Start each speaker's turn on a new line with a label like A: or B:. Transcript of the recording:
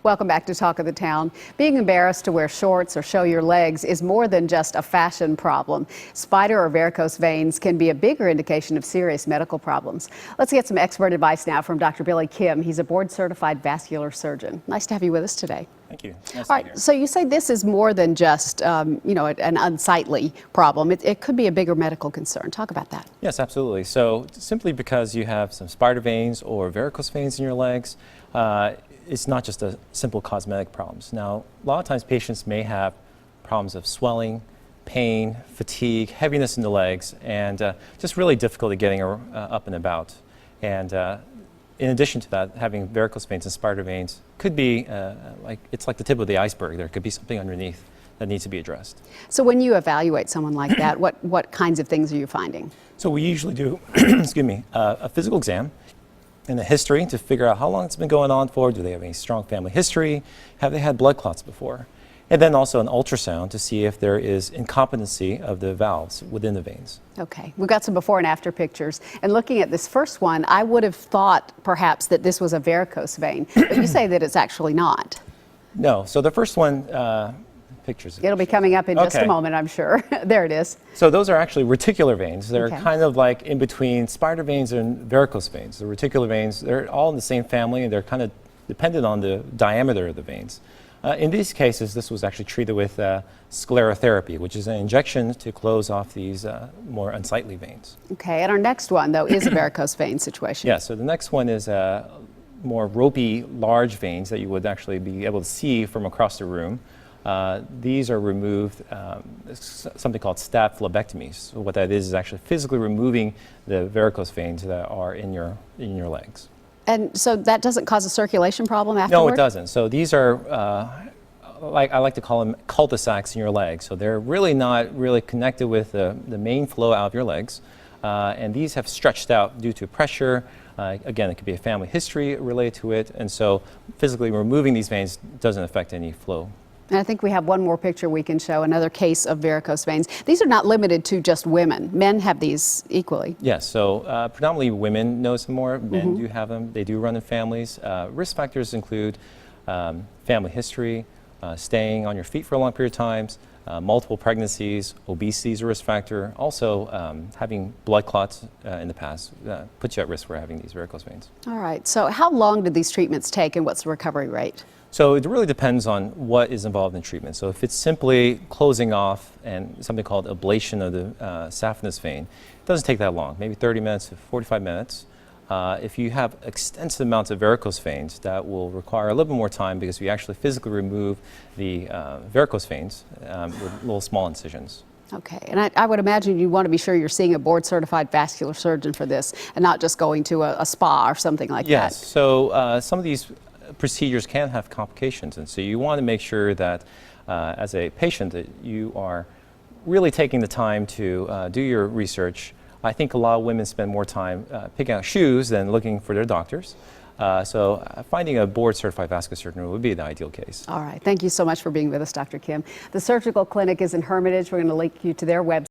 A: Welcome back to Talk of the Town. Being embarrassed to wear shorts or show your legs is more than just a fashion problem. Spider or varicose veins can be a bigger indication of serious medical problems. Let's get some expert advice now from Dr. Billy Kim. He's a board-certified vascular surgeon. Nice to have you with us today.
B: Thank you. Nice
A: All right, so you say this is more than just, an unsightly problem. It could be a bigger medical concern. Talk about that.
B: Yes, absolutely. So simply because you have some spider veins or varicose veins in your legs, it's not just a simple cosmetic problems. Now, a lot of times patients may have problems of swelling, pain, fatigue, heaviness in the legs, and just really difficulty getting up and about. And in addition to that, having varicose veins and spider veins could be it's like the tip of the iceberg. There could be something underneath that needs to be addressed.
A: So when you evaluate someone like that, what kinds of things are you finding?
B: So we usually do, excuse me, a physical exam and a history to figure out how long it's been going on for. Do they have any strong family history? Have they had blood clots before? And then also an ultrasound to see if there is incompetency of the valves within the veins.
A: Okay, we've got some before and after pictures. And looking at this first one, I would have thought perhaps that this was a varicose vein, but you say that it's actually not.
B: No, so the first one, pictures.
A: It'll be coming up in just a moment, I'm sure. There it is.
B: So those are actually reticular veins. They're
A: Okay.
B: kind of like in between spider veins and varicose veins. The reticular veins, they're all in the same family, and they're kind of dependent on the diameter of the veins. In these cases, this was actually treated with sclerotherapy, which is an injection to close off these more unsightly veins.
A: Okay, and our next one, though, is a varicose vein situation.
B: Yeah, so the next one is more ropey, large veins that you would actually be able to see from across the room. These are removed, something called stab phlebectomies. So what that is actually physically removing the varicose veins that are in your legs.
A: And so that doesn't cause a circulation problem afterward?
B: No, it doesn't. So these are, I like to call them cul-de-sacs in your legs. So they're really not connected with the main flow out of your legs. And these have stretched out due to pressure. Again, it could be a family history related to it. And so physically removing these veins doesn't affect any flow.
A: And I think we have one more picture we can show, another case of varicose veins. These are not limited to just women. Men have these equally.
B: Yes, so predominantly women notice them more. Men do have them. They do run in families. Risk factors include family history, staying on your feet for a long period of time, multiple pregnancies, obesity is a risk factor. Also, having blood clots in the past puts you at risk for having these varicose veins.
A: All right, so how long did these treatments take and what's the recovery rate?
B: So it really depends on what is involved in treatment. So if it's simply closing off and something called ablation of the saphenous vein, it doesn't take that long, maybe 30 minutes to 45 minutes. If you have extensive amounts of varicose veins, that will require a little bit more time because we actually physically remove the varicose veins with little small incisions.
A: Okay, and I would imagine you want to be sure you're seeing a board-certified vascular surgeon for this and not just going to a spa or something like that.
B: Yes, so some of these procedures can have complications, and so you want to make sure that as a patient that you are really taking the time to do your research. I think a lot of women spend more time picking out shoes than looking for their doctors. So finding a board-certified vascular surgeon would be the ideal case.
A: All right, thank you so much for being with us, Dr. Kim. The surgical clinic is in Hermitage. We're going to link you to their website.